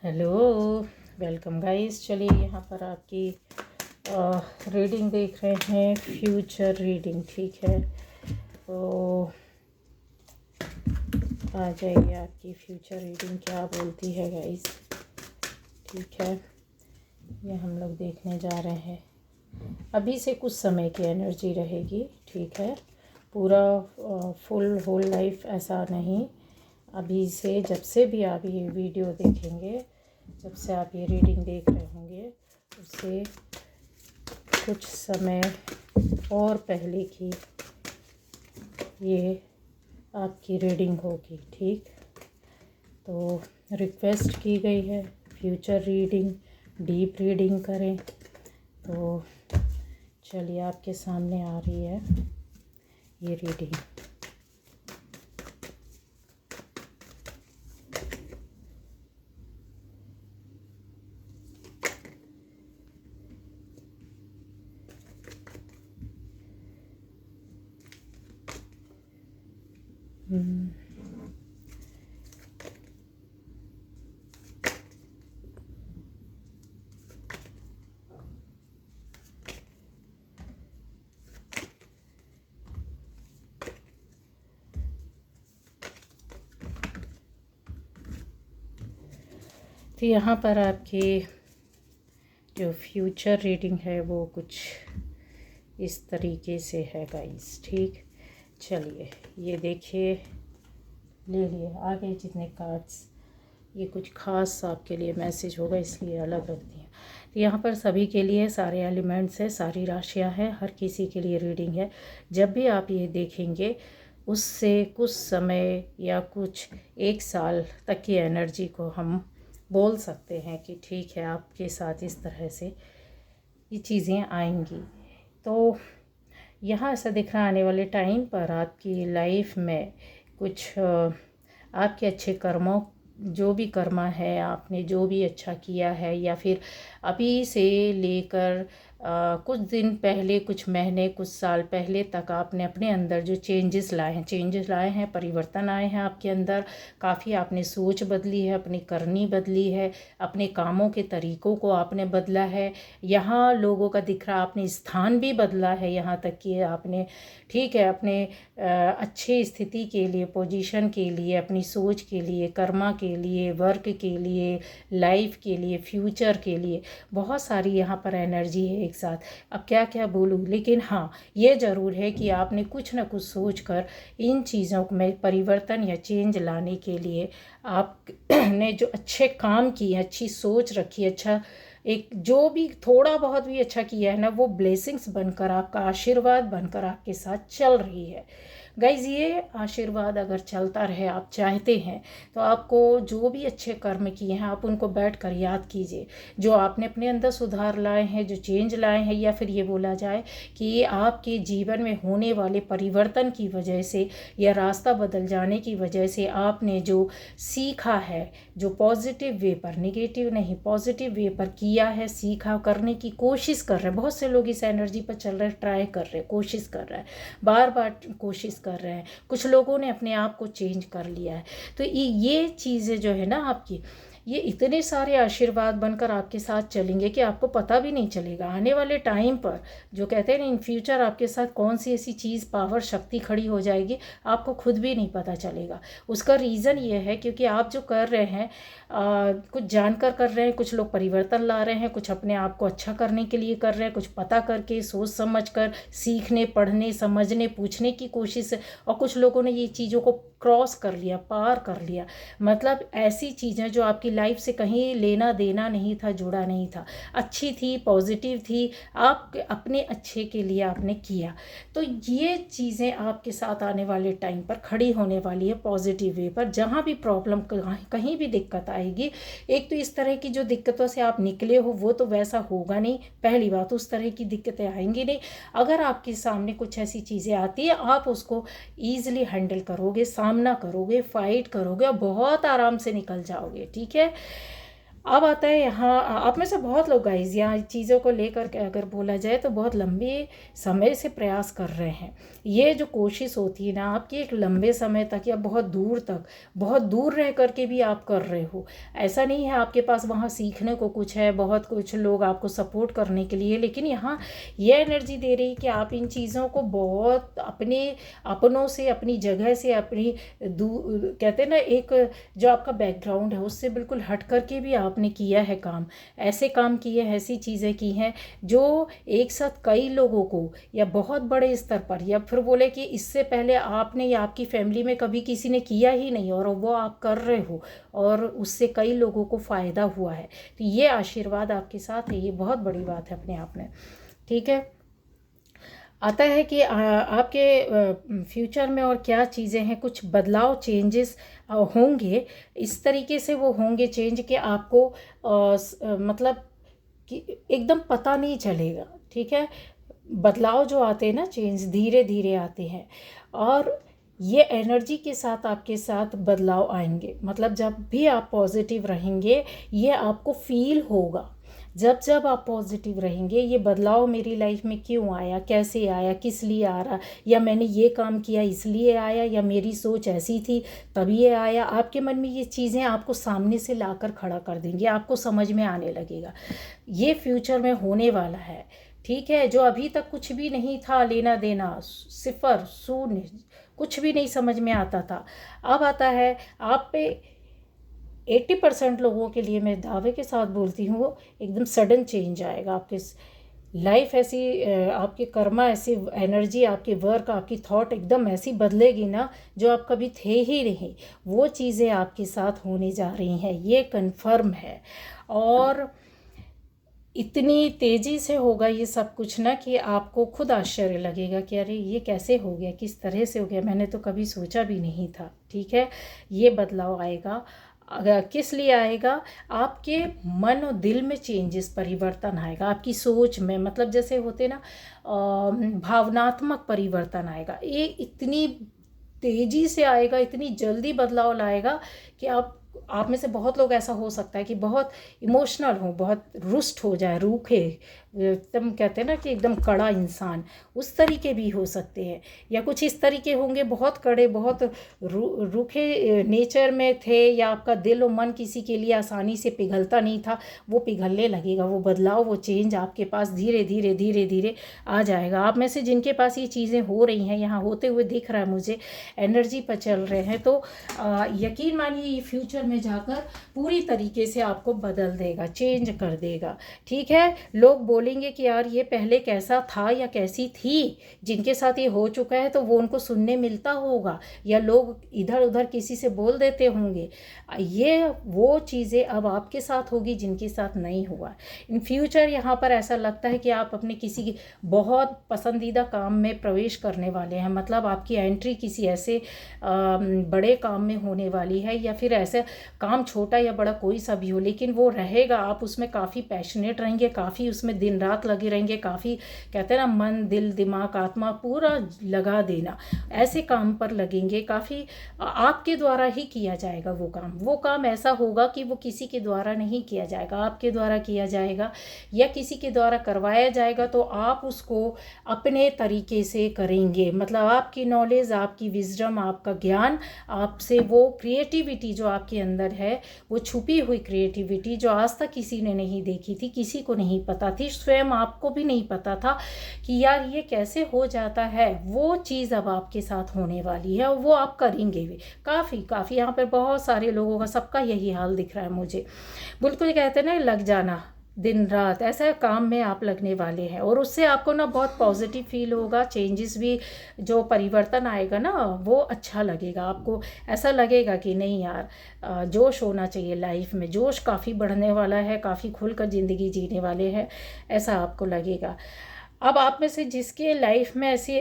Hello, welcome guys. चलिए यहाँ पर आपकी रीडिंग देख रहे हैं, फ्यूचर रीडिंग। ठीक है, तो आ जाइए आपकी फ्यूचर रीडिंग क्या बोलती है गाइस। ठीक है, ये हम लोग देखने जा रहे हैं। अभी से कुछ समय की एनर्जी रहेगी। ठीक है, पूरा फुल होल लाइफ ऐसा नहीं। अभी से जब से भी आप ये वीडियो देखेंगे, जब से आप ये रीडिंग देख रहे होंगे, उससे कुछ समय और पहले की ये आपकी रीडिंग होगी। ठीक, तो रिक्वेस्ट की गई है फ्यूचर रीडिंग, डीप रीडिंग करें। तो चलिए आपके सामने आ रही है ये रीडिंग। तो यहाँ पर आपकी जो फ्यूचर रीडिंग है वो कुछ इस तरीके से है गाइस। ठीक, चलिए ये देखिए, ले लिए आगे जितने कार्ड्स, ये कुछ खास आपके लिए मैसेज होगा इसलिए अलग रखती हैं। तो यहाँ पर सभी के लिए सारे एलिमेंट्स हैं, सारी राशियाँ हैं, हर किसी के लिए रीडिंग है। जब भी आप ये देखेंगे उससे कुछ समय या कुछ 1 साल तक की एनर्जी को हम बोल सकते हैं कि ठीक है, आपके साथ इस तरह से ये चीज़ें आएंगी। तो यहाँ ऐसा दिख रहा आने वाले टाइम पर आपकी लाइफ में कुछ आपके अच्छे कर्मों, जो भी कर्मा है, आपने जो भी अच्छा किया है, या फिर अभी से लेकर कुछ दिन पहले, कुछ महीने, कुछ साल पहले तक आपने अपने अंदर जो चेंजेस लाए हैं, परिवर्तन आए हैं आपके अंदर। काफ़ी आपने सोच बदली है, अपनी करनी बदली है, अपने कामों के तरीक़ों को आपने बदला है। यहाँ लोगों का दिख रहा आपने स्थान भी बदला है, यहाँ तक कि आपने, ठीक है, अपने अच्छे स्थिति के लिए, पोजीशन के लिए, अपनी सोच के लिए, कर्मा के लिए, वर्क के लिए, लाइफ के लिए, फ्यूचर के लिए बहुत सारी यहाँ पर एनर्जी है एक साथ। अब क्या क्या बोलूँ, लेकिन हाँ, ये ज़रूर है कि आपने कुछ ना कुछ सोच कर इन चीज़ों में परिवर्तन या चेंज लाने के लिए आपने जो अच्छे काम किए, अच्छी सोच रखी, अच्छा एक जो भी थोड़ा बहुत भी अच्छा किया है ना, वो ब्लेसिंग्स बनकर, आपका आशीर्वाद बनकर आपके साथ चल रही है गाइज। ये आशीर्वाद अगर चलता रहे, आप चाहते हैं, तो आपको जो भी अच्छे कर्म किए हैं आप उनको बैठ कर याद कीजिए। जो आपने अपने अंदर सुधार लाए हैं, जो चेंज लाए हैं, या फिर ये बोला जाए कि ये आपके जीवन में होने वाले परिवर्तन की वजह से या रास्ता बदल जाने की वजह से आपने जो सीखा है, जो पॉजिटिव वे पर, नेगेटिव नहीं, पॉजिटिव वे पर किया है, सीखा, करने की कोशिश कर रहे हैं। बहुत से लोग इस एनर्जी पर चल रहे हैं, ट्राई कर रहे हैं, कोशिश कर रहे हैं, बार बार कोशिश कर रहे हैं। कुछ लोगों ने अपने आप को चेंज कर लिया है। तो ये चीज़ें जो है ना आपकी, ये इतने सारे आशीर्वाद बनकर आपके साथ चलेंगे कि आपको पता भी नहीं चलेगा। आने वाले टाइम पर जो कहते हैं ना, इन फ्यूचर आपके साथ कौन सी ऐसी चीज़, पावर, शक्ति खड़ी हो जाएगी, आपको खुद भी नहीं पता चलेगा। उसका रीज़न ये है क्योंकि आप जो कर रहे हैं, कुछ जानकर कर रहे हैं, कुछ लोग परिवर्तन ला रहे हैं, कुछ अपने आप को अच्छा करने के लिए कर रहे हैं, कुछ पता करके, सोच समझ कर, सीखने, पढ़ने, समझने, पूछने की कोशिश, और कुछ लोगों ने ये चीज़ों को क्रॉस कर लिया, पार कर लिया। मतलब ऐसी चीज़ें जो आपकी लाइफ से कहीं लेना देना नहीं था, जुड़ा नहीं था, अच्छी थी, पॉजिटिव थी, आप अपने अच्छे के लिए आपने किया। तो ये चीज़ें आपके साथ आने वाले टाइम पर खड़ी होने वाली है पॉजिटिव वे पर। जहाँ भी प्रॉब्लम, कहीं भी दिक्कत आएगी, एक तो इस तरह की जो दिक्कतों से आप निकले हो वो तो वैसा होगा नहीं, पहली बात, उस तरह की दिक्कतें आएंगी नहीं। अगर आपके सामने कुछ ऐसी चीज़ें आती है, आप उसको ईजिली हैंडल करोगे, सामना करोगे, फाइट करोगे और बहुत आराम से निकल जाओगे। ठीक है, अब आता है यहाँ, आप में से बहुत लोग गाइज यहाँ चीज़ों को लेकर के अगर बोला जाए तो बहुत लंबे समय से प्रयास कर रहे हैं। ये जो कोशिश होती है ना आपकी, एक लंबे समय तक या बहुत दूर तक, बहुत दूर रह कर के भी आप कर रहे हो। ऐसा नहीं है आपके पास वहाँ सीखने को कुछ है, बहुत कुछ लोग आपको सपोर्ट करने के लिए, लेकिन यहाँ ये एनर्जी दे रही है कि आप इन चीज़ों को बहुत अपनों से, अपनी जगह से, अपनी कहते हैं ना एक जो आपका बैकग्राउंड है उससे बिल्कुल हट करके भी आपने किया है काम। ऐसे काम किए, ऐसी चीज़ें की हैं जो एक साथ कई लोगों को या बहुत बड़े स्तर पर, या फिर बोले कि इससे पहले आपने या आपकी फैमिली में कभी किसी ने किया ही नहीं और वो आप कर रहे हो और उससे कई लोगों को फ़ायदा हुआ है। तो ये आशीर्वाद आपके साथ है, ये बहुत बड़ी बात है अपने आप में। ठीक है, आता है कि आपके फ्यूचर में और क्या चीज़ें हैं, कुछ बदलाव, चेंजेस होंगे। इस तरीके से वो होंगे चेंज कि आपको मतलब कि एकदम पता नहीं चलेगा। ठीक है, बदलाव जो आते हैं ना, चेंज धीरे धीरे आते हैं और ये एनर्जी के साथ आपके साथ बदलाव आएंगे। मतलब जब भी आप पॉजिटिव रहेंगे ये आपको फील होगा। जब जब आप पॉजिटिव रहेंगे, ये बदलाव मेरी लाइफ में क्यों आया, कैसे आया, किस लिए आ रहा, या मैंने ये काम किया इसलिए आया, या मेरी सोच ऐसी थी तभी ये आया, आपके मन में ये चीज़ें आपको सामने से लाकर खड़ा कर देंगे, आपको समझ में आने लगेगा। ये फ्यूचर में होने वाला है। ठीक है, जो अभी तक कुछ भी नहीं था, लेना देना सिफर शून्य, कुछ भी नहीं समझ में आता था, अब आता है। आप पे 80% लोगों के लिए मैं दावे के साथ बोलती हूँ, एकदम सडन चेंज आएगा आपके लाइफ। ऐसी आपके कर्मा, ऐसी एनर्जी, आपके वर्क, आपकी थॉट एकदम ऐसी बदलेगी ना जो आप कभी थे ही नहीं। वो चीज़ें आपके साथ होने जा रही हैं, ये कन्फर्म है। और इतनी तेज़ी से होगा ये सब कुछ ना कि आपको खुद आश्चर्य लगेगा कि अरे ये कैसे हो गया, किस तरह से हो गया, मैंने तो कभी सोचा भी नहीं था। ठीक है, ये बदलाव आएगा। अगर किस लिए आएगा, आपके मन और दिल में चेंजेस, परिवर्तन आएगा आपकी सोच में। मतलब जैसे होते ना भावनात्मक परिवर्तन आएगा। ये इतनी तेज़ी से आएगा, इतनी जल्दी बदलाव लाएगा कि आप में से बहुत लोग ऐसा हो सकता है कि बहुत इमोशनल हो, बहुत रुष्ट हो जाए, रूखे, एकदम कहते हैं ना कि एकदम कड़ा इंसान, उस तरीके भी हो सकते हैं। या कुछ इस तरीके होंगे बहुत कड़े, बहुत रूखे नेचर में थे, या आपका दिल और मन किसी के लिए आसानी से पिघलता नहीं था, वो पिघलने लगेगा। वो बदलाव, वो चेंज आपके पास धीरे धीरे धीरे धीरे आ जाएगा। आप में से जिनके पास ये चीज़ें हो रही हैं, यहाँ होते हुए दिख रहा है मुझे, एनर्जी पर चल रहे हैं, तो यकीन मानिए ये फ्यूचर में जाकर पूरी तरीके से आपको बदल देगा, चेंज कर देगा। ठीक है, लोग बोलेंगे कि यार ये पहले कैसा था या कैसी थी, जिनके साथ ये हो चुका है तो वो उनको सुनने मिलता होगा, या लोग इधर उधर किसी से बोल देते होंगे। ये वो चीज़ें अब आपके साथ होगी जिनके साथ नहीं हुआ। इन फ्यूचर यहाँ पर ऐसा लगता है कि आप अपने किसी बहुत पसंदीदा काम में प्रवेश करने वाले हैं। मतलब आपकी एंट्री किसी ऐसे बड़े काम में होने वाली है, या फिर ऐसे काम छोटा या बड़ा कोई सा भी हो, लेकिन वो रहेगा, आप उसमें काफ़ी पैशनेट रहेंगे, काफ़ी उसमें दिन रात लगे रहेंगे, काफ़ी कहते हैं ना मन, दिल, दिमाग, आत्मा पूरा लगा देना, ऐसे काम पर लगेंगे। काफ़ी आपके द्वारा ही किया जाएगा वो काम ऐसा होगा कि वो किसी के द्वारा नहीं किया जाएगा, आपके द्वारा किया जाएगा या किसी के द्वारा करवाया जाएगा। तो आप उसको अपने तरीके से करेंगे। मतलब आपकी नॉलेज, आपकी विजडम, आपका ज्ञान, आपसे वो क्रिएटिविटी जो आपके अंदर है, वो छुपी हुई क्रिएटिविटी जो आज तक किसी ने नहीं देखी थी, किसी को नहीं पता थी, स्वयं आपको भी नहीं पता था कि यार ये कैसे हो जाता है, वो चीज़ अब आपके साथ होने वाली है और वो आप करेंगे भी। काफ़ी यहाँ पर बहुत सारे लोगों का, सबका यही हाल दिख रहा है मुझे। बिल्कुल कहते हैं ना लग जाना दिन रात, ऐसा काम में आप लगने वाले हैं और उससे आपको ना बहुत पॉजिटिव फील होगा। चेंजेस भी, जो परिवर्तन आएगा ना वो अच्छा लगेगा आपको। ऐसा लगेगा कि नहीं यार जोश होना चाहिए लाइफ में, जोश काफ़ी बढ़ने वाला है, काफ़ी खुलकर ज़िंदगी जीने वाले हैं, ऐसा आपको लगेगा। अब आप में से जिसके लाइफ में ऐसे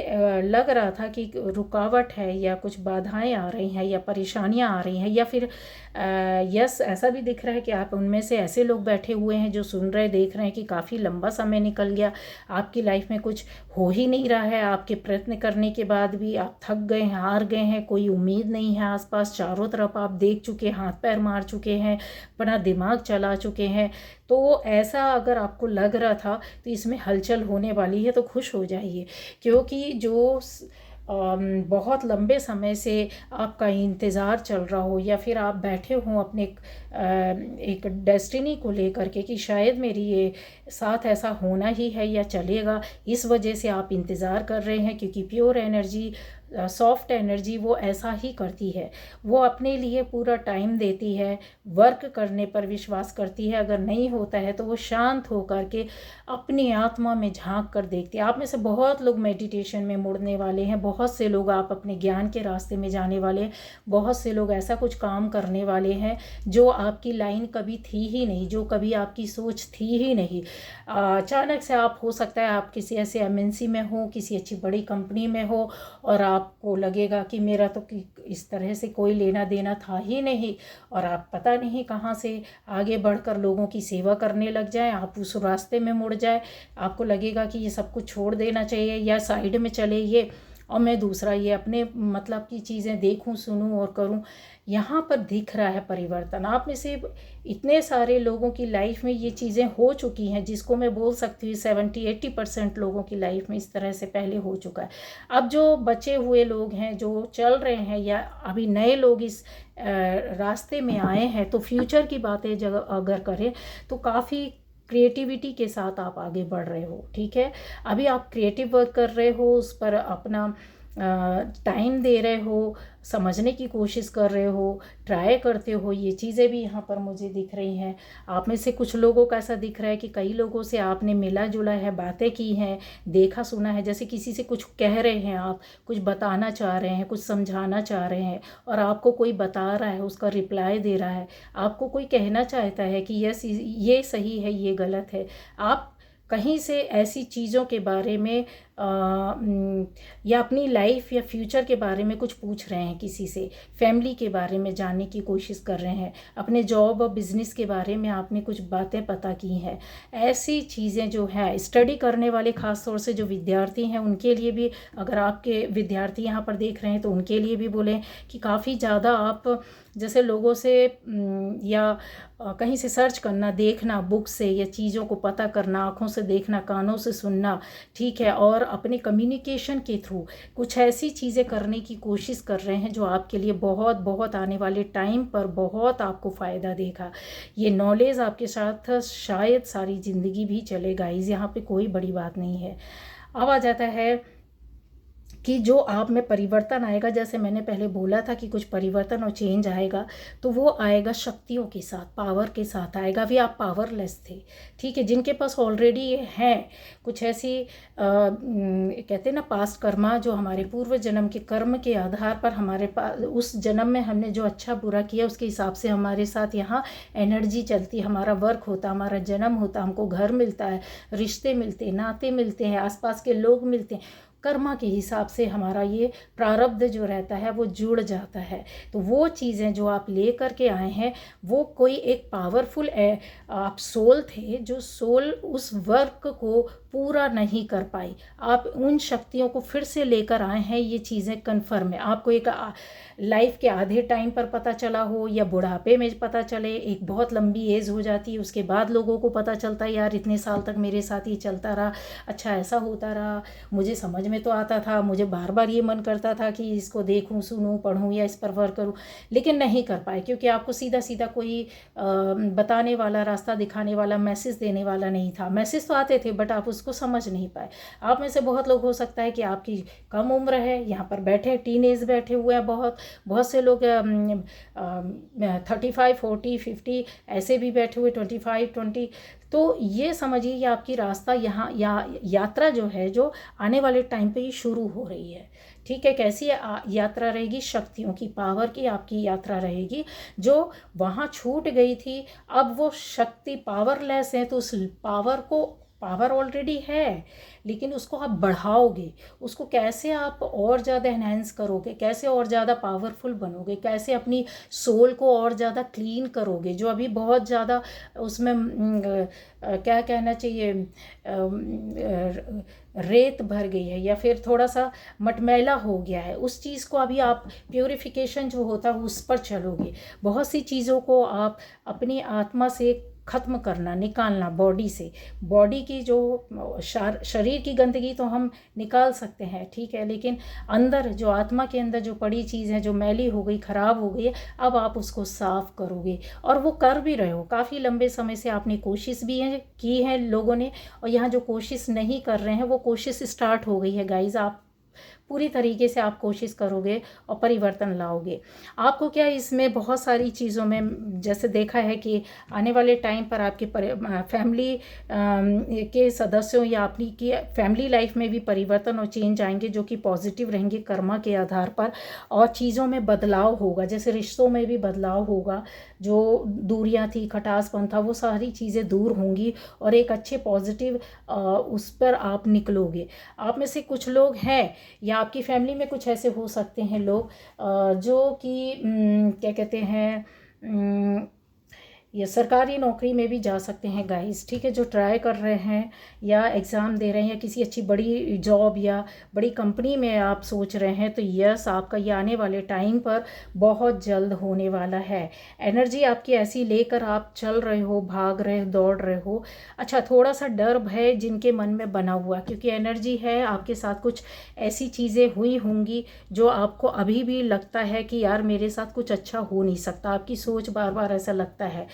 लग रहा था कि रुकावट है या कुछ बाधाएं आ रही हैं या परेशानियां आ रही हैं, या फिर यस ऐसा भी दिख रहा है कि आप उनमें से ऐसे लोग बैठे हुए हैं जो सुन रहे देख रहे हैं कि काफ़ी लंबा समय निकल गया, आपकी लाइफ में कुछ हो ही नहीं रहा है, आपके प्रयत्न करने के बाद भी आप थक गए हैं, हार गए हैं, कोई उम्मीद नहीं है आसपास, चारों तरफ आप देख चुके, हाथ पैर मार चुके हैं, अपना दिमाग चला चुके हैं। तो ऐसा अगर आपको लग रहा था तो इसमें हलचल होने वाली है, तो खुश हो जाइए, क्योंकि जो बहुत लंबे समय से आपका इंतज़ार चल रहा हो या फिर आप बैठे हों अपने एक डेस्टिनी को लेकर के कि शायद मेरी ये साथ ऐसा होना ही है या चलेगा, इस वजह से आप इंतज़ार कर रहे हैं, क्योंकि प्योर एनर्जी, सॉफ्ट एनर्जी वो ऐसा ही करती है, वो अपने लिए पूरा टाइम देती है, वर्क करने पर विश्वास करती है, अगर नहीं होता है तो वो शांत होकर के अपनी आत्मा में झांक कर देखती है। आप में से बहुत लोग मेडिटेशन में मुड़ने वाले हैं, बहुत से लोग आप अपने ज्ञान के रास्ते में जाने वाले हैं, बहुत से लोग ऐसा कुछ काम करने वाले हैं जो आपकी लाइन कभी थी ही नहीं, जो कभी आपकी सोच थी ही नहीं। अचानक से आप, हो सकता है आप किसी ऐसे एमएनसी में हो, किसी अच्छी बड़ी कंपनी में हो, और आपको लगेगा कि मेरा तो इस तरह से कोई लेना देना था ही नहीं, और आप पता नहीं कहाँ से आगे बढ़कर लोगों की सेवा करने लग जाएं, आप उस रास्ते में मुड़ जाए, आपको लगेगा कि ये सब कुछ छोड़ देना चाहिए या साइड में चले ये, और मैं दूसरा ये अपने मतलब की चीज़ें देखूं, सुनूं और करूं। यहाँ पर दिख रहा है परिवर्तन। आप में से इतने सारे लोगों की लाइफ में ये चीज़ें हो चुकी हैं, जिसको मैं बोल सकती हूँ 70-80% लोगों की लाइफ में इस तरह से पहले हो चुका है। अब जो बचे हुए लोग हैं, जो चल रहे हैं, या अभी नए लोग इस रास्ते में आए हैं, तो फ्यूचर की बातें अगर करें तो काफ़ी क्रिएटिविटी के साथ आप आगे बढ़ रहे हो। ठीक है, अभी आप क्रिएटिव वर्क कर रहे हो, उस पर अपना टाइम दे रहे हो, समझने की कोशिश कर रहे हो, ट्राई करते हो, ये चीज़ें भी यहाँ पर मुझे दिख रही हैं। आप में से कुछ लोगों का ऐसा दिख रहा है कि कई लोगों से आपने मिला जुला है, बातें की हैं, देखा सुना है, जैसे किसी से कुछ कह रहे हैं, आप कुछ बताना चाह रहे हैं, कुछ समझाना चाह रहे हैं, और आपको कोई बता रहा है, उसका रिप्लाई दे रहा है, आपको कोई कहना चाहता है कि यस ये सही है, ये गलत है। आप कहीं से ऐसी चीज़ों के बारे में या अपनी लाइफ या फ्यूचर के बारे में कुछ पूछ रहे हैं किसी से, फैमिली के बारे में जानने की कोशिश कर रहे हैं, अपने जॉब और बिजनेस के बारे में आपने कुछ बातें पता की हैं। ऐसी चीज़ें जो हैं, स्टडी करने वाले ख़ास तौर से जो विद्यार्थी हैं उनके लिए भी, अगर आपके विद्यार्थी यहाँ पर देख रहे हैं तो उनके लिए भी बोलें कि काफ़ी ज़्यादा आप जैसे लोगों से या कहीं से सर्च करना, देखना, बुक से या चीज़ों को पता करना, आँखों से देखना, कानों से सुनना, ठीक है, और अपने कम्युनिकेशन के थ्रू कुछ ऐसी चीज़ें करने की कोशिश कर रहे हैं जो आपके लिए बहुत बहुत आने वाले टाइम पर बहुत आपको फ़ायदा देगा। ये नॉलेज आपके साथ शायद सारी ज़िंदगी भी चलेगा, इस यहाँ पे कोई बड़ी बात नहीं है। अब आ जाता है कि जो आप में परिवर्तन आएगा, जैसे मैंने पहले बोला था कि कुछ परिवर्तन और चेंज आएगा, तो वो आएगा शक्तियों के साथ, पावर के साथ आएगा। अभी आप पावरलेस थे, ठीक है, जिनके पास ऑलरेडी हैं कुछ ऐसी कहते हैं ना पास्ट कर्मा, जो हमारे पूर्व जन्म के कर्म के आधार पर हमारे पास उस जन्म में हमने जो अच्छा बुरा किया उसके हिसाब से हमारे साथ यहाँ एनर्जी चलती, हमारा वर्क होता, हमारा जन्म होता, हमको घर मिलता है, रिश्ते मिलते, नाते मिलते हैं, आसपास के लोग मिलते हैं, कर्मा के हिसाब से हमारा ये प्रारब्ध जो रहता है वो जुड़ जाता है। तो वो चीज़ें जो आप ले कर के आए हैं, वो कोई एक पावरफुल आप सोल थे, जो सोल उस वर्क को पूरा नहीं कर पाई, आप उन शक्तियों को फिर से लेकर आए हैं। ये चीज़ें कन्फर्म है। आपको एक लाइफ के आधे टाइम पर पता चला हो या बुढ़ापे में पता चले, एक बहुत लंबी एज हो जाती है उसके बाद लोगों को पता चलता है यार इतने साल तक मेरे साथ ये चलता रहा, अच्छा ऐसा होता रहा, मुझे समझ में तो आता था, मुझे बार बार ये मन करता था कि इसको देखूं, सुनूं, पढ़ूं या इस पर वर्क करूं, लेकिन नहीं कर पाए, क्योंकि आपको सीधा सीधा कोई बताने वाला, रास्ता दिखाने वाला, मैसेज देने वाला नहीं था। मैसेज तो आते थे बट आप उसको समझ नहीं पाए। आप में से बहुत लोग, हो सकता है कि आपकी कम उम्र है, यहाँ पर बैठे टीनेज बैठे हुए हैं, बहुत से लोग 35, 40, 50 ऐसे भी बैठे हुए, 25, 20। तो ये समझिए कि आपकी रास्ता यहाँ यात्रा जो है, जो आने वाले टाइम पे ये शुरू हो रही है। ठीक है, कैसी यात्रा रहेगी? शक्तियों की, पावर की आपकी यात्रा रहेगी। जो वहाँ छूट गई थी, अब वो शक्ति पावरलेस है, तो उस पावर को, पावर ऑलरेडी है लेकिन उसको आप बढ़ाओगे, उसको कैसे आप और ज़्यादा एनहेंस करोगे, कैसे और ज़्यादा पावरफुल बनोगे, कैसे अपनी सोल को और ज़्यादा क्लीन करोगे, जो अभी बहुत ज़्यादा उसमें क्या कहना चाहिए, रेत भर गई है या फिर थोड़ा सा मटमैला हो गया है, उस चीज़ को अभी आप प्योरिफिकेशन जो होता है उस पर चलोगे। बहुत सी चीज़ों को आप अपनी आत्मा से ख़त्म करना, निकालना बॉडी से। बॉडी की जो शरीर की गंदगी तो हम निकाल सकते हैं, ठीक है, लेकिन अंदर जो आत्मा के अंदर जो पड़ी चीज़ है, जो मैली हो गई, ख़राब हो गई है, अब आप उसको साफ़ करोगे और वो कर भी रहे हो। काफ़ी लंबे समय से आपने कोशिश भी की है लोगों ने, और यहाँ जो कोशिश नहीं कर रहे हैं वो कोशिश स्टार्ट हो गई है गाइज़। आप पूरी तरीके से आप कोशिश करोगे और परिवर्तन लाओगे। आपको क्या इसमें बहुत सारी चीज़ों में जैसे देखा है कि आने वाले टाइम पर आपके फैमिली के सदस्यों या अपनी की फैमिली लाइफ में भी परिवर्तन और चेंज आएंगे, जो कि पॉजिटिव रहेंगे कर्मा के आधार पर, और चीज़ों में बदलाव होगा, जैसे रिश्तों में भी बदलाव होगा। जो दूरियां थी, खटासपन था, वो सारी चीज़ें दूर होंगी और एक अच्छे पॉजिटिव उस पर आप निकलोगे। आप में से कुछ लोग हैं या आपकी फैमिली में कुछ ऐसे हो सकते हैं लोग जो कि क्या कहते हैं, ये सरकारी नौकरी में भी जा सकते हैं गाइस, ठीक है, जो ट्राई कर रहे हैं या एग्ज़ाम दे रहे हैं या किसी अच्छी बड़ी जॉब या बड़ी कंपनी में आप सोच रहे हैं, तो यस, आपका ये आने वाले टाइम पर बहुत जल्द होने वाला है। एनर्जी आपकी ऐसी लेकर आप चल रहे हो, भाग रहे हो, दौड़ रहे हो। अच्छा, थोड़ा सा डर भय जिनके मन में बना हुआ, क्योंकि एनर्जी है आपके साथ कुछ ऐसी चीज़ें हुई होंगी जो आपको अभी भी लगता है कि यार मेरे साथ कुछ अच्छा हो नहीं सकता। आपकी सोच बार बार ऐसा लगता है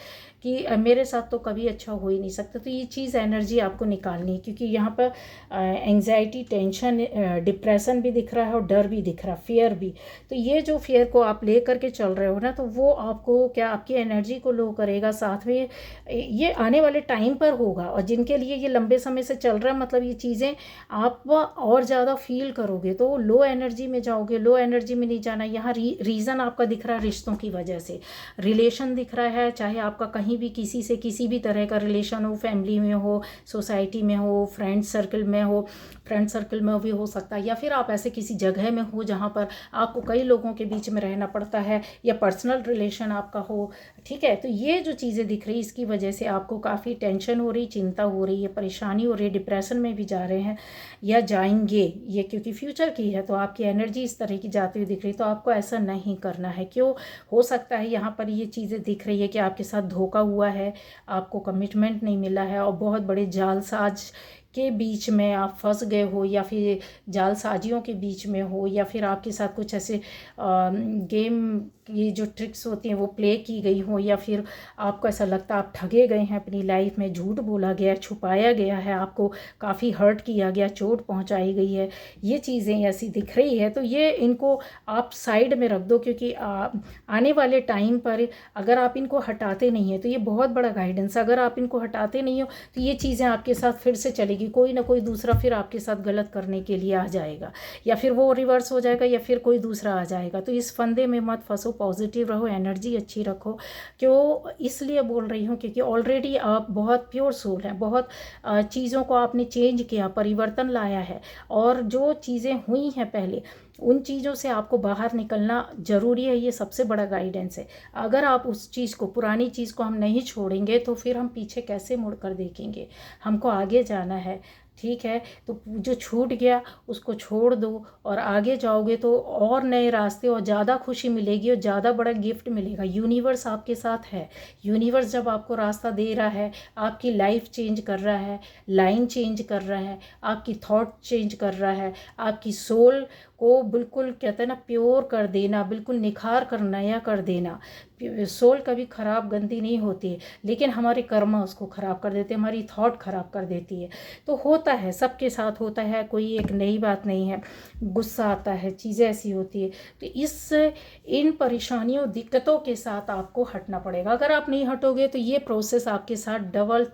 कि मेरे साथ तो कभी अच्छा हो ही नहीं सकता। तो ये चीज़ एनर्जी आपको निकालनी है, क्योंकि यहाँ पर एंग्जाइटी, टेंशन, डिप्रेशन भी दिख रहा है और डर भी दिख रहा है, फियर भी। तो ये जो फियर को आप ले करके चल रहे हो ना, तो वो आपको क्या, आपकी एनर्जी को लो करेगा। साथ में ये आने वाले टाइम पर होगा, और जिनके लिए ये लंबे समय से चल रहा है, मतलब ये चीज़ें आप और ज़्यादा फील करोगे, तो लो एनर्जी में जाओगे। लो एनर्जी में नहीं जाना। यहाँ रीज़न आपका दिख रहा है रिश्तों की वजह से, रिलेशन दिख रहा है, चाहे आपका कहीं भी किसी से किसी भी तरह का रिलेशन हो, फैमिली में हो, सोसाइटी में हो, फ्रेंड सर्कल में हो, फ्रेंड सर्कल में भी हो सकता है, या फिर आप ऐसे किसी जगह में हो जहाँ पर आपको कई लोगों के बीच में रहना पड़ता है, या पर्सनल रिलेशन आपका हो, ठीक है। तो ये जो चीज़ें दिख रही, इसकी वजह से आपको काफ़ी टेंशन हो रही, चिंता हो रही है, परेशानी हो रही है, डिप्रेशन में भी जा रहे हैं या जाएंगे ये, क्योंकि फ्यूचर की है तो आपकी एनर्जी इस तरह की जाती हुई दिख रही। तो आपको ऐसा नहीं करना है। क्यों हो सकता है यहाँ पर ये चीज़ें दिख रही है कि आपके साथ धोखा हुआ है, आपको कमिटमेंट नहीं मिला है, और बहुत बड़े जालसाज के बीच में आप फंस गए हो, या फिर जालसाजियों के बीच में हो, या फिर आपके साथ कुछ ऐसे गेम, ये जो ट्रिक्स होती हैं वो प्ले की गई हो, या फिर आपको ऐसा लगता है आप ठगे गए हैं अपनी लाइफ में, झूठ बोला गया, छुपाया गया है, आपको काफ़ी हर्ट किया गया, चोट पहुंचाई गई है, ये चीज़ें ऐसी दिख रही है। तो ये इनको आप साइड में रख दो, क्योंकि आने वाले टाइम पर अगर आप इनको हटाते नहीं हैं, तो ये बहुत बड़ा गाइडेंस, अगर आप इनको हटाते नहीं हो तो ये चीज़ें आपके साथ फिर से चलेगी, कोई ना कोई दूसरा फिर आपके साथ गलत करने के लिए आ जाएगा, या फिर वो रिवर्स हो जाएगा, या फिर कोई दूसरा आ जाएगा। तो इस फंदे में मत फंसो, पॉजिटिव रहो, एनर्जी अच्छी रखो। क्यों इसलिए बोल रही हूँ, क्योंकि ऑलरेडी आप बहुत प्योर सोल हैं, बहुत चीज़ों को आपने चेंज किया, परिवर्तन लाया है, और जो चीज़ें हुई हैं पहले, उन चीज़ों से आपको बाहर निकलना ज़रूरी है। ये सबसे बड़ा गाइडेंस है। अगर आप उस चीज़ को, पुरानी चीज़ को हम नहीं छोड़ेंगे, तो फिर हम पीछे कैसे मुड़ कर देखेंगे। हमको आगे जाना है, ठीक है। तो जो छूट गया उसको छोड़ दो और आगे जाओगे तो और नए रास्ते और ज़्यादा खुशी मिलेगी और ज़्यादा बड़ा गिफ्ट मिलेगा। यूनिवर्स आपके साथ है। यूनिवर्स जब आपको रास्ता दे रहा है, आपकी लाइफ चेंज कर रहा है, लाइन चेंज कर रहा है, आपकी थॉट चेंज कर रहा है, आपकी सोल को बिल्कुल कहते हैं ना प्योर कर देना, बिल्कुल निखार कर नया कर देना। सोल कभी ख़राब गंदी नहीं होती है, लेकिन हमारे कर्म उसको ख़राब कर देते हैं, हमारी थॉट ख़राब कर देती है। तो होता है, सबके साथ होता है, कोई एक नई बात नहीं है। गुस्सा आता है, चीज़ें ऐसी होती है। तो इन परेशानियों, दिक्कतों के साथ आपको हटना पड़ेगा। अगर आप नहीं हटोगे तो ये प्रोसेस आपके साथ डबल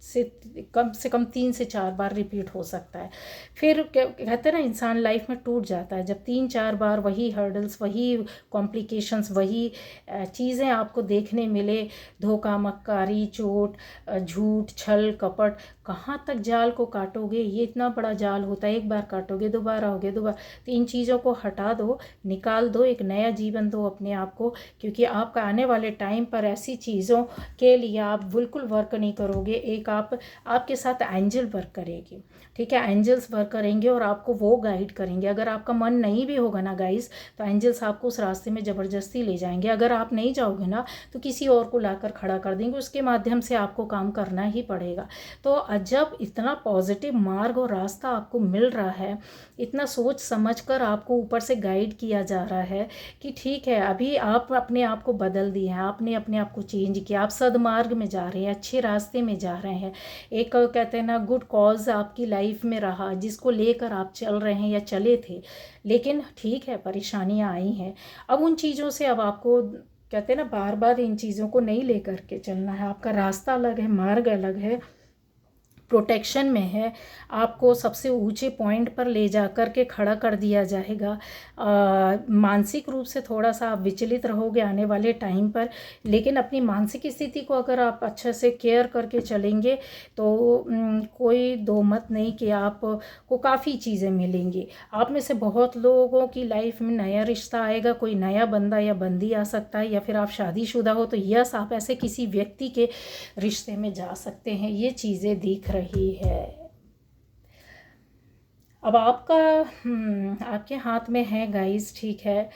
से कम 3 से 4 बार रिपीट हो सकता है। फिर कहते हैं ना, इंसान लाइफ में टूट जाता है जब 3-4 बार वही हर्डल्स, वही कॉम्प्लिकेशंस, वही चीज़ें आपको देखने मिले, धोखा, मक्कारी, चोट, झूठ, छल, कपट। कहाँ तक जाल को काटोगे? ये इतना बड़ा जाल होता है, एक बार काटोगे, दोबारा होगे, दोबारा। तो इन चीज़ों को हटा दो, निकाल दो, एक नया जीवन दो अपने आप को, क्योंकि आपका आने वाले टाइम पर ऐसी चीज़ों के लिए आप बिल्कुल वर्क नहीं करोगे। एक आपके साथ एंजल वर्क करेगी, ठीक है, एंजल्स वर्क करेंगे और आपको वो गाइड करेंगे। अगर आपका मन नहीं भी होगा ना गाइस, तो एंजल्स आपको उस रास्ते में ज़बरदस्ती ले जाएंगे। अगर आप नहीं जाओगे ना, तो किसी और को लाकर खड़ा कर देंगे, उसके माध्यम से आपको काम करना ही पड़ेगा। तो जब इतना पॉजिटिव मार्ग और रास्ता आपको मिल रहा है, इतना सोच समझ कर आपको ऊपर से गाइड किया जा रहा है कि ठीक है, अभी आप अपने आप को बदल दिए हैं, आपने अपने आप को चेंज किया, आप सदमार्ग में जा रहे हैं, अच्छे रास्ते में जा रहे हैं। एक कहते हैं ना, गुड कॉज आपकी लाइफ में रहा, जिसको लेकर आप चल रहे हैं या चले थे। लेकिन ठीक है, परेशानियां आई हैं। अब उन चीज़ों से अब आपको कहते हैं ना, बार बार इन चीज़ों को नहीं लेकर के चलना है। आपका रास्ता अलग है, मार्ग अलग है, प्रोटेक्शन में है। आपको सबसे ऊंचे पॉइंट पर ले जा कर के खड़ा कर दिया जाएगा। मानसिक रूप से थोड़ा सा आप विचलित रहोगे आने वाले टाइम पर, लेकिन अपनी मानसिक स्थिति को अगर आप अच्छे से केयर करके चलेंगे तो कोई दो मत नहीं कि आपको काफ़ी चीज़ें मिलेंगी। आप में से बहुत लोगों की लाइफ में नया रिश्ता आएगा, कोई नया बंदा या बंदी आ सकता है, या फिर आप शादीशुदा हो तो यस, आप ऐसे किसी व्यक्ति के रिश्ते में जा सकते हैं। ये चीज़ें दिख रही है। अब आपके हाथ में है गाइस, ठीक है।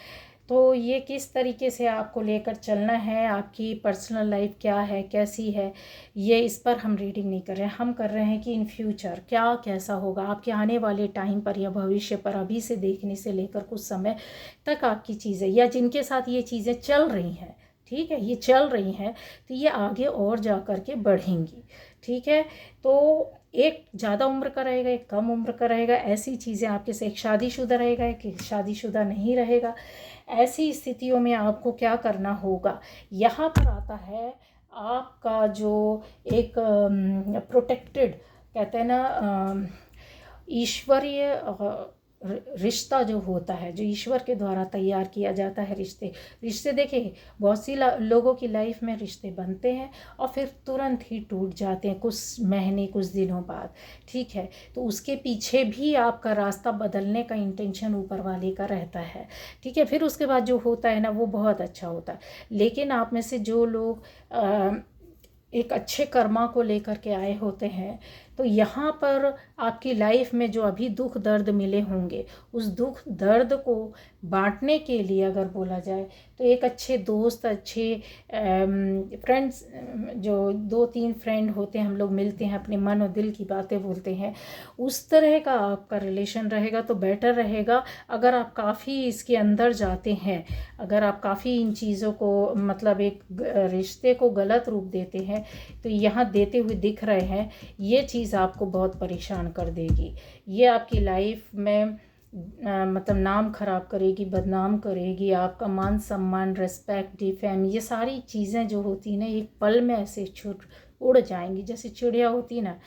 तो ये किस तरीके से आपको लेकर चलना है, आपकी पर्सनल लाइफ क्या है, कैसी है, ये इस पर हम रीडिंग नहीं कर रहे हैं। हम कर रहे हैं कि इन फ्यूचर क्या कैसा होगा आपके आने वाले टाइम पर या भविष्य पर, अभी से देखने से लेकर कुछ समय तक आपकी चीज़ें, या जिनके साथ ये चीज़ें चल रही हैं, ठीक है, ये चल रही हैं, तो ये आगे और जा कर के बढ़ेंगी, ठीक है। तो एक ज़्यादा उम्र का रहेगा, एक कम उम्र का रहेगा, ऐसी चीज़ें आपके से, एक शादीशुदा रहेगा, एक शादीशुदा नहीं रहेगा। ऐसी स्थितियों में आपको क्या करना होगा, यहाँ पर आता है आपका जो एक प्रोटेक्टेड कहते हैं ना, ईश्वरीय रिश्ता जो होता है, जो ईश्वर के द्वारा तैयार किया जाता है। रिश्ते देखिए, बहुत सी लोगों की लाइफ में रिश्ते बनते हैं और फिर तुरंत ही टूट जाते हैं कुछ महीने, कुछ दिनों बाद, ठीक है। तो उसके पीछे भी आपका रास्ता बदलने का इंटेंशन ऊपर वाले का रहता है, ठीक है। फिर उसके बाद जो होता है ना, वो बहुत अच्छा होता है। लेकिन आप में से जो लोग एक अच्छे कर्मा को लेकर के आए होते हैं, तो यहाँ पर आपकी लाइफ में जो अभी दुख दर्द मिले होंगे, उस दुख दर्द को बांटने के लिए अगर बोला जाए तो एक अच्छे दोस्त, अच्छे फ्रेंड्स, जो 2-3 फ्रेंड होते हैं, हम लोग मिलते हैं, अपने मन और दिल की बातें बोलते हैं, उस तरह का आपका रिलेशन रहेगा तो बेटर रहेगा। अगर आप काफ़ी इसके अंदर जाते हैं, अगर आप काफ़ी इन चीज़ों को मतलब एक रिश्ते को गलत रूप देते हैं, तो यहाँ देते हुए दिख रहे हैं, ये चीज़ आपको बहुत परेशान कर देगी। ये आपकी लाइफ में मतलब नाम खराब करेगी, बदनाम करेगी, आपका मान सम्मान, रिस्पेक्ट, डिफेम, ये सारी चीज़ें जो होती हैं ना, एक पल में ऐसे छूट उड़ जाएंगी। जैसे चिड़िया होती ना,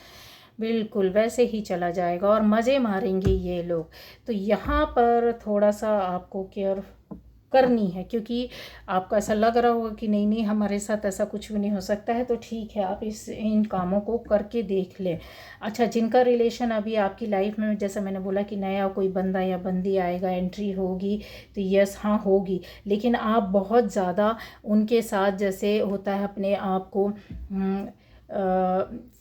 बिल्कुल वैसे ही चला जाएगा और मज़े मारेंगे ये लोग। तो यहाँ पर थोड़ा सा आपको केयर करनी है, क्योंकि आपको ऐसा लग रहा होगा कि नहीं नहीं, हमारे साथ ऐसा कुछ भी नहीं हो सकता है, तो ठीक है, आप इन कामों को करके देख लें। अच्छा, जिनका रिलेशन अभी आपकी लाइफ में, जैसा मैंने बोला कि नया कोई बंदा या बंदी आएगा, एंट्री होगी, तो यस, हाँ होगी, लेकिन आप बहुत ज़्यादा उनके साथ जैसे होता है अपने आप को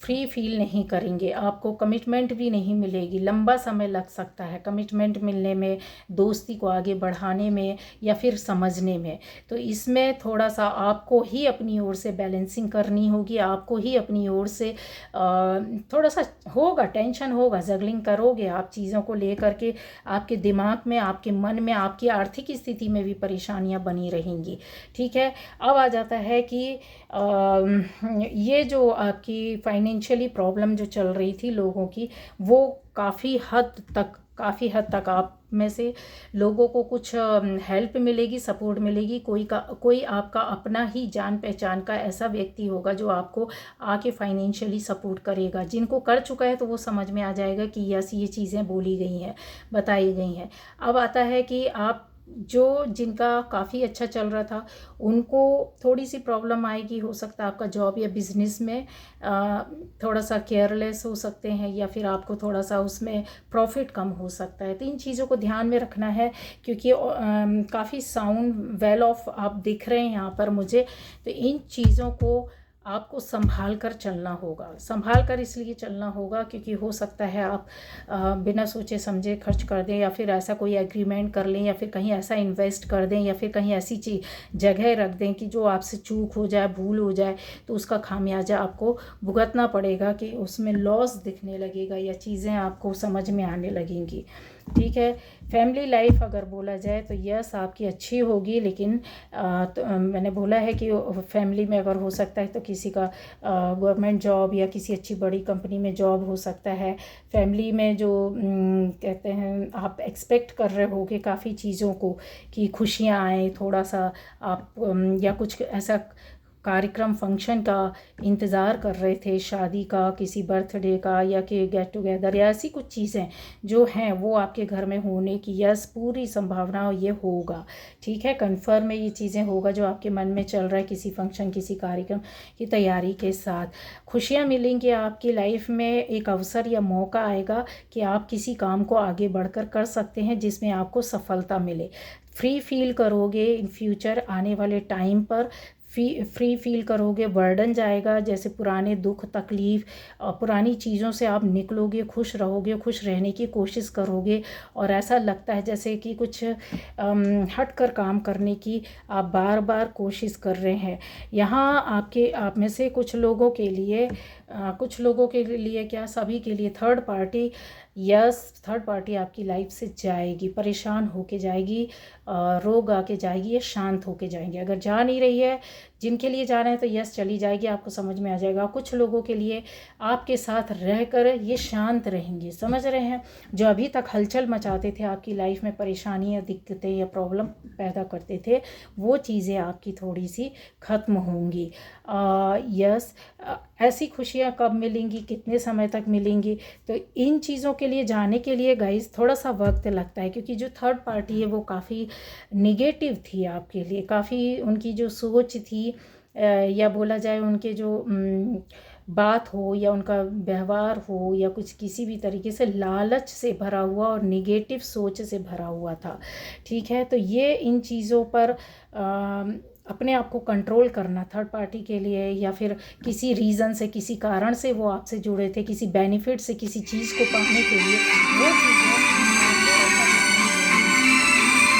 फ्री फील नहीं करेंगे, आपको कमिटमेंट भी नहीं मिलेगी, लंबा समय लग सकता है कमिटमेंट मिलने में, दोस्ती को आगे बढ़ाने में या फिर समझने में। तो इसमें थोड़ा सा आपको ही अपनी ओर से बैलेंसिंग करनी होगी, आपको ही अपनी ओर से थोड़ा सा होगा, टेंशन होगा, जगलिंग करोगे आप चीज़ों को लेकर के, आपके दिमाग में, आपके मन में, आपकी आर्थिक स्थिति में भी परेशानियां बनी रहेंगी, ठीक है। अब आ जाता है कि ये जो आपकी फाइनेंशियली प्रॉब्लम जो चल रही थी लोगों की, वो काफ़ी हद तक काफ़ी हद तक आप में से लोगों को कुछ हेल्प मिलेगी, सपोर्ट मिलेगी। कोई आपका अपना ही जान पहचान का ऐसा व्यक्ति होगा जो आपको आके फाइनेंशियली सपोर्ट करेगा। जिनको कर चुका है तो वो समझ में आ जाएगा कि यस, ये चीज़ें बोली गई हैं, बताई गई हैं। अब आता है कि आप जो जिनका काफ़ी अच्छा चल रहा था उनको थोड़ी सी प्रॉब्लम आएगी। हो सकता है आपका जॉब या बिजनेस में थोड़ा सा केयरलेस हो सकते हैं, या फिर आपको थोड़ा सा उसमें प्रॉफिट कम हो सकता है। तो इन चीज़ों को ध्यान में रखना है, क्योंकि काफ़ी साउंड वेल ऑफ आप दिख रहे हैं यहाँ पर मुझे। तो इन चीज़ों को आपको संभाल कर चलना होगा। संभाल कर इसलिए चलना होगा क्योंकि हो सकता है आप बिना सोचे समझे खर्च कर दें, या फिर ऐसा कोई एग्रीमेंट कर लें, या फिर कहीं ऐसा इन्वेस्ट कर दें, या फिर कहीं ऐसी जगह रख दें कि जो आपसे चूक हो जाए, भूल हो जाए, तो उसका खामियाजा आपको भुगतना पड़ेगा, कि उसमें लॉस दिखने लगेगा या चीज़ें आपको समझ में आने लगेंगी। ठीक है। फैमिली लाइफ अगर बोला जाए तो यस आपकी अच्छी होगी, लेकिन मैंने बोला है कि फैमिली में अगर हो सकता है तो किसी का गवर्नमेंट जॉब या किसी अच्छी बड़ी कंपनी में जॉब हो सकता है। फैमिली में जो कहते हैं आप एक्सपेक्ट कर रहे होगे काफ़ी चीज़ों को, कि खुशियाँ आए, थोड़ा सा आप या कुछ ऐसा कार्यक्रम फंक्शन का इंतज़ार कर रहे थे, शादी का, किसी बर्थडे का, या कि गेट टुगेदर, या ऐसी कुछ चीज़ें जो हैं वो आपके घर में होने की यस पूरी संभावना ये होगा। ठीक है, कन्फर्म है, ये चीज़ें होगा जो आपके मन में चल रहा है। किसी फंक्शन, किसी कार्यक्रम की तैयारी के साथ खुशियाँ मिलेंगी आपकी लाइफ में। एक अवसर या मौका आएगा कि आप किसी काम को आगे बढ़कर कर सकते हैं जिसमें आपको सफलता मिले। फ्री फील करोगे इन फ्यूचर, आने वाले टाइम पर फ्री फील करोगे। बर्डन जाएगा, जैसे पुराने दुख तकलीफ़ पुरानी चीज़ों से आप निकलोगे, खुश रहोगे, खुश रहने की कोशिश करोगे, और ऐसा लगता है जैसे कि कुछ हट कर काम करने की आप बार बार कोशिश कर रहे हैं। यहाँ आप में से कुछ लोगों के लिए क्या, सभी के लिए थर्ड पार्टी आपकी लाइफ से जाएगी, परेशान होके जाएगी, रोग आके जाएगी, या शांत होके जाएंगे। अगर जा नहीं रही है, जिनके लिए जा रहे हैं तो यस चली जाएगी, आपको समझ में आ जाएगा। कुछ लोगों के लिए आपके साथ रहकर ये शांत रहेंगे, समझ रहे हैं। जो अभी तक हलचल मचाते थे आपकी लाइफ में, परेशानियाँ, दिक्कतें या प्रॉब्लम पैदा करते थे, वो चीज़ें आपकी थोड़ी सी ख़त्म होंगी। यस, ऐसी खुशियाँ कब मिलेंगी, कितने समय तक मिलेंगी, तो इन चीज़ों के लिए जाने के लिए गाइस थोड़ा सा वक्त लगता है, क्योंकि जो थर्ड पार्टी है वो काफ़ी निगेटिव थी आपके लिए। काफ़ी उनकी जो सोच थी, या बोला जाए उनके जो बात हो, या उनका व्यवहार हो, या कुछ किसी भी तरीके से लालच से भरा हुआ और निगेटिव सोच से भरा हुआ था। ठीक है, तो ये इन चीज़ों पर अपने आप को कंट्रोल करना थर्ड पार्टी के लिए, या फिर किसी रीज़न से, किसी कारण से वो आपसे जुड़े थे, किसी बेनिफिट से, किसी चीज़ को पाने के लिए, वो चीज़ें